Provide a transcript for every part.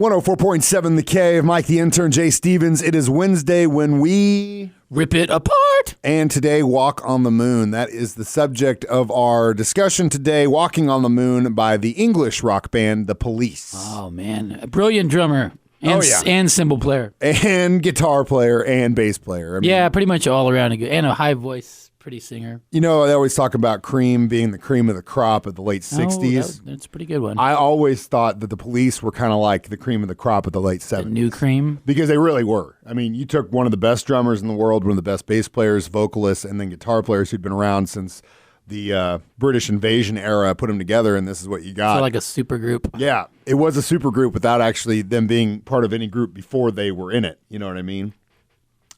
104.7 The Cave. Mike the Intern, Jay Stevens. It is Wednesday when we rip it apart. And today, Walk on the Moon. That is the subject of our discussion today. Walking on the Moon by the English rock band, The Police. Oh, man. A brilliant drummer. And, and cymbal player. And guitar player and bass player. I mean, pretty much all around. And a high voice, pretty singer. You know, they always talk about Cream being the cream of the crop of the late 60s. That's a pretty good one. I always thought that the Police were kind of like the cream of the crop of the late 70s. The new cream? Because they really were. I mean, you took one of the best drummers in the world, one of the best bass players, vocalists, and then guitar players who'd been around since the British invasion era, put them together, and this is what you got. So like a super group. Yeah, it was a super group without actually them being part of any group before they were in it. You know what I mean?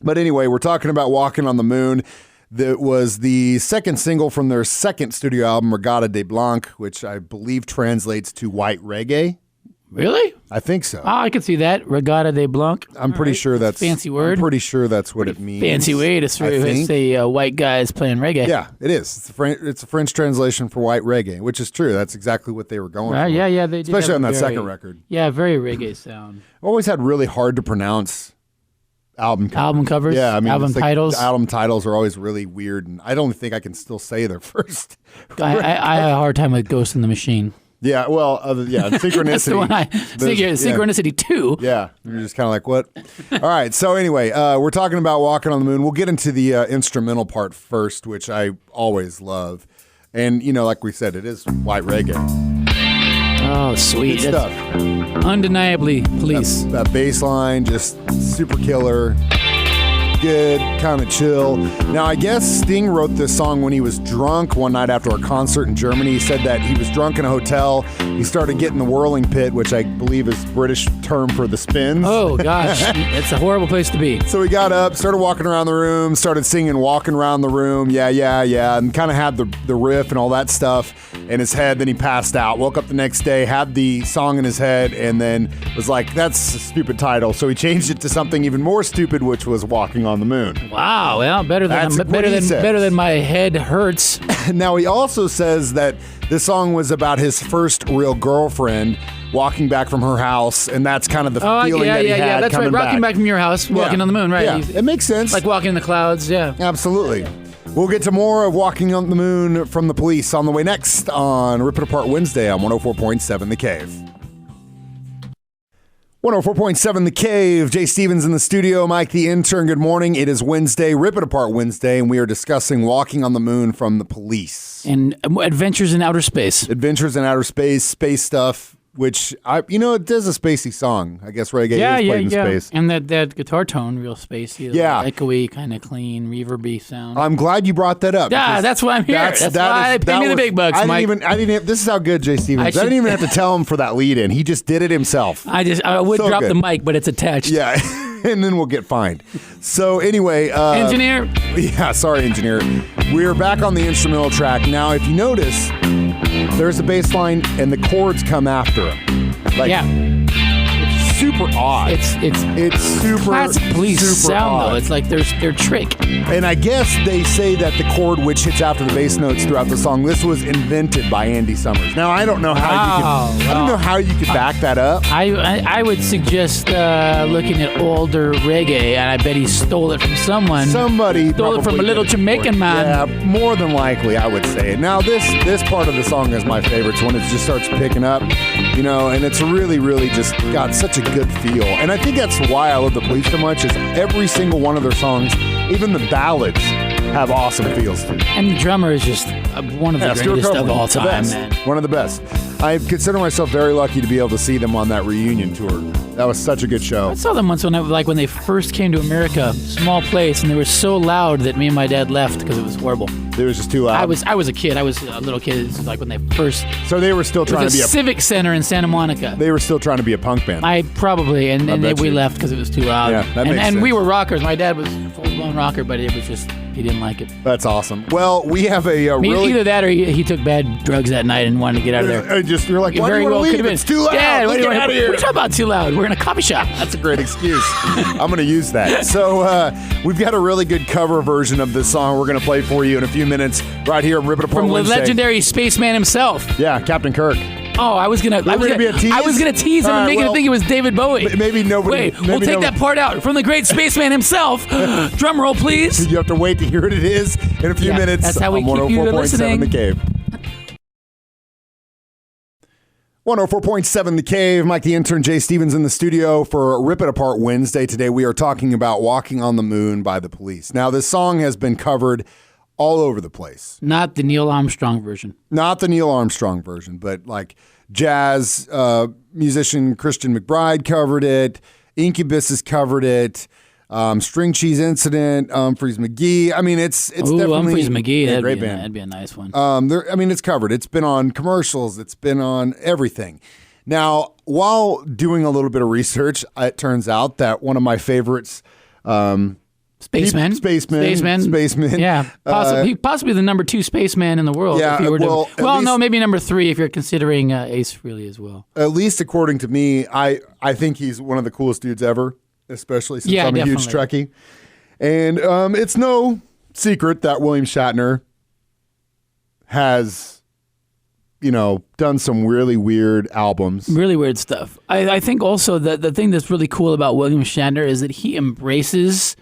But anyway, we're talking about Walking on the Moon. That was the second single from their second studio album, Regatta de Blanc, which I believe translates to white reggae. Really? I think so. Oh, I could see that. Regatta de Blanc. I'm pretty sure that's fancy word. I'm pretty sure that's what it means. Fancy way to say white guys playing reggae. Yeah, it is. It's a French translation for white reggae, which is true. That's exactly what they were going for. Yeah, they did. Especially on that second record. Yeah, very reggae sound. Always had really hard to pronounce album covers. Yeah, I mean, album titles. The album titles are always really weird, and I don't think I can still say their first. I had a hard time with Ghost in the Machine. Yeah, well, Synchronicity. That's the one Synchronicity 2. Yeah, you're just kind of like, what? All right, so anyway, we're talking about Walking on the Moon. We'll get into the instrumental part first, which I always love. And, you know, like we said, it is white reggae. Oh, sweet. Good stuff. Undeniably Police. That bass line, just super killer. Good, kind of chill. Now, I guess Sting wrote this song when he was drunk one night after a concert in Germany. He said that he was drunk in a hotel. He started getting the whirling pit, which I believe is British term for the spins. Oh, gosh. It's a horrible place to be. So he got up, started walking around the room, started singing Walking Around the Room, yeah, and kind of had the riff and all that stuff in his head. Then he passed out, woke up the next day, had the song in his head, and then was like, that's a stupid title. So he changed it to something even more stupid, which was Walking on the Moon. Wow, well, better than my head hurts. Now, he also says that this song was about his first real girlfriend walking back from her house, and that's kind of the feeling that he had that's coming right. Rocking back from your house, walking on the moon, right? Yeah, it makes sense. Like walking in the clouds, yeah. Absolutely. We'll get to more of Walking on the Moon from The Police on the way next on Rip It Apart Wednesday on 104.7 The Cave. 104.7 The Cave. Jay Stevens in the studio. Mike the Intern. Good morning. It is Wednesday, Rip It Apart Wednesday, and we are discussing Walking on the Moon from The Police. And Adventures in Outer Space. Adventures in Outer Space, space stuff, which, it is a spacey song. I guess reggae is played in space. And that guitar tone, real spacey. Echoey, kind of clean, reverby sound. I'm glad you brought that up. Yeah, that's why I'm here. That's why they pay me the big bucks, Mike. This is how good Jay Stevens is. I didn't even have to tell him for that lead in. He just did it himself. I would so drop the mic, but it's attached. Yeah. And then we'll get fined. So anyway. Engineer. Yeah, sorry, engineer. We're back on the instrumental track. Now, if you notice, there's a bass line and the chords come after it. It's super odd. It's super classic Police super sound odd. though. It's like their trick. And I guess they say that the chord which hits after the bass notes throughout the song, this was invented by Andy Summers. Now I don't know how you could back that up. I would suggest looking at older reggae, and I bet he stole it from someone. Somebody stole it from a little Jamaican man. Yeah, more than likely, I would say. Now this part of the song is my favorite. It's when it just starts picking up, and it's really, really just got such a good feel. And I think that's why I love The Police so much, is every single one of their songs, even the ballads, have awesome feels to it. And the drummer is just one of the greatest of all time, man. One of the best. I consider myself very lucky to be able to see them on that reunion tour. That was such a good show. I saw them once when they first came to America, small place, and they were so loud that me and my dad left because it was horrible. It was just too loud. I was a kid. I was a little kid. It was like when they first. So they were still trying to be a Civic Center in Santa Monica. They were still trying to be a punk band. We left because it was too loud. Yeah, that makes sense. And we were rockers. My dad was a full-blown rocker, but it was just he didn't like it. That's awesome. Well, we have either that or he took bad drugs that night and wanted to get out of there. You're like, why do you want to leave? It's too loud. Dad, let's get out of here. What are you talking about too loud? We're in a coffee shop. That's a great excuse. I'm going to use that. So we've got a really good cover version of this song we're going to play for you in a few minutes right here on Rip It Apart From the Wednesday. legendary spaceman himself. Yeah, Captain Kirk. Oh, I was gonna be a tease? I was gonna tease him All and right, make him think it was David Bowie. Maybe nobody. Wait, we'll take that part out from the great spaceman himself. Drum roll, please. You have to wait to hear what it is in a few minutes. That's how we on keep you 104.7 listening. The Cave. 104.7 The Cave. Mike the Intern, Jay Stevens in the studio for Rip It Apart Wednesday. Today we are talking about Walking on the Moon by the Police. Now, this song has been covered all over the place. Not the Neil Armstrong version. Not the Neil Armstrong version, but like jazz musician Christian McBride covered it. Incubus has covered it. String Cheese Incident, Humphreys McGee. I mean, it's definitely Humphreys McGee. a great band. That'd be a nice one. It's covered. It's been on commercials. It's been on everything. Now, while doing a little bit of research, it turns out that one of my favorites, Spaceman. Yeah, possibly the number 2 spaceman in the world. Yeah, if you were well, maybe number 3 if you're considering Ace Frehley as well. At least according to me, I think he's one of the coolest dudes ever, especially since I'm a huge Trekkie. And it's no secret that William Shatner has, done some really weird albums. Really weird stuff. I think also that the thing that's really cool about William Shatner is that he embraces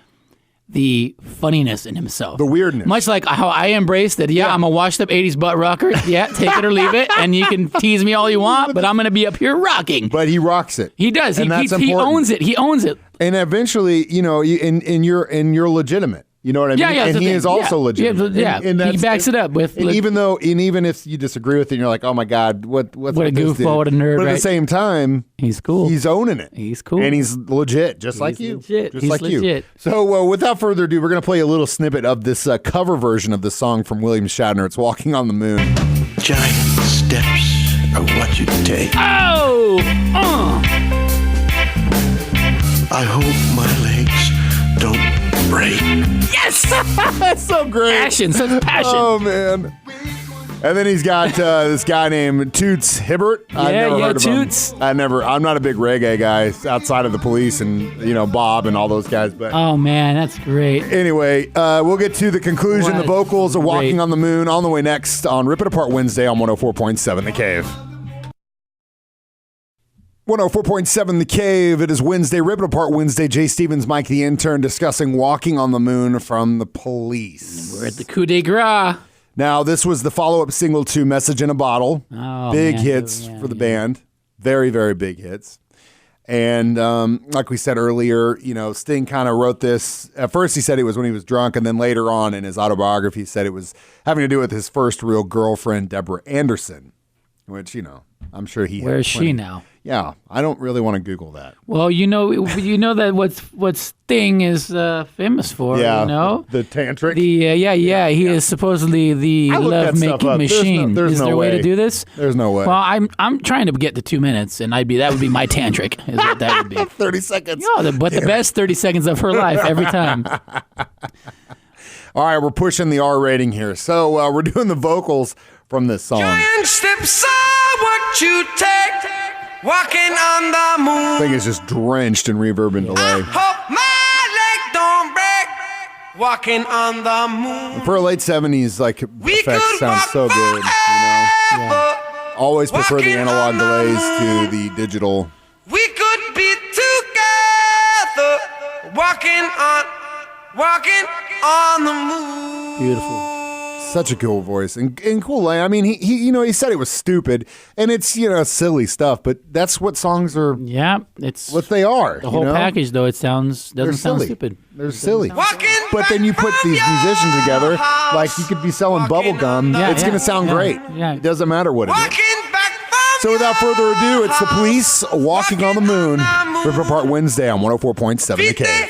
the funniness in himself. The weirdness. Much like how I embrace that, I'm a washed up 80s butt rocker. Yeah, take it or leave it. And you can tease me all you want, but I'm going to be up here rocking. But he rocks it. He does. And He owns it. He owns it. And eventually, and you're legitimate. You know what I mean? Yeah, and he is also legitimate. Yeah, and he backs it up with. And even if you disagree with it, and you're like, oh my God, what a goofball, what a nerd. But at the same time, he's cool. He's owning it. He's cool, and he's legit, just like you. Legit. Just like you. So without further ado, we're gonna play a little snippet of this cover version of the song from William Shatner. It's "Walking on the Moon." Giant steps are what you take. Oh. I hope my legs don't break. Yes! That's so great. Passion, such passion. Oh, man. And then he's got this guy named Toots Hibbert. I've never heard of Toots. him. I'm not a big reggae guy outside of the Police and, Bob and all those guys. But oh, man, that's great. Anyway, we'll get to the conclusion, the vocals of Walking on the Moon on the way next on Rip It Apart Wednesday on 104.7 The Cave. 104.7 The Cave. It is Wednesday, Rip It Apart Wednesday. Jay Stevens, Mike the Intern, discussing Walking on the Moon from the Police. We're at the coup de grace. Now, this was the follow-up single to Message in a Bottle. Oh, big hits for the band. Very, very big hits. And like we said earlier, Sting kind of wrote this. At first, he said it was when he was drunk, and then later on in his autobiography, he said it was having to do with his first real girlfriend, Deborah Anderson, which, I'm sure he Where is she now? Yeah, I don't really want to Google that. Well, you know that what Sting is famous for. Yeah, the tantric. He is supposedly the love-making machine. There's is no there a way to do this? There's no way. Well, I'm trying to get to 2 minutes, and that would be my tantric. Is what that would be. 30 seconds. Yeah, but the best 30 seconds of her life every time. All right, we're pushing the R rating here, so we're doing the vocals from this song. Giant steps are what you take, walking on the moon. I think it's just drenched in reverb and delay. I hope my leg don't break, walking on the moon. For a late 70s, effects could sounds so walk good. forever, Always prefer the walking analog on the delays to moon. the digital. We could be together, walking on the moon. Beautiful. Such a cool voice and cool. I mean, he said it was stupid and it's silly stuff, but that's what songs are. Yeah, it's what they are. The whole package, though, doesn't sound silly. stupid. They're silly. Walking But then you put these musicians together, like you could be selling bubble gum. It's going to sound great. Yeah. It doesn't matter what it is. walking back from So without further ado, it's the Police, Walking on the Moon. Walking on the moon. Rip Apart Wednesday on 104.7 The Cave.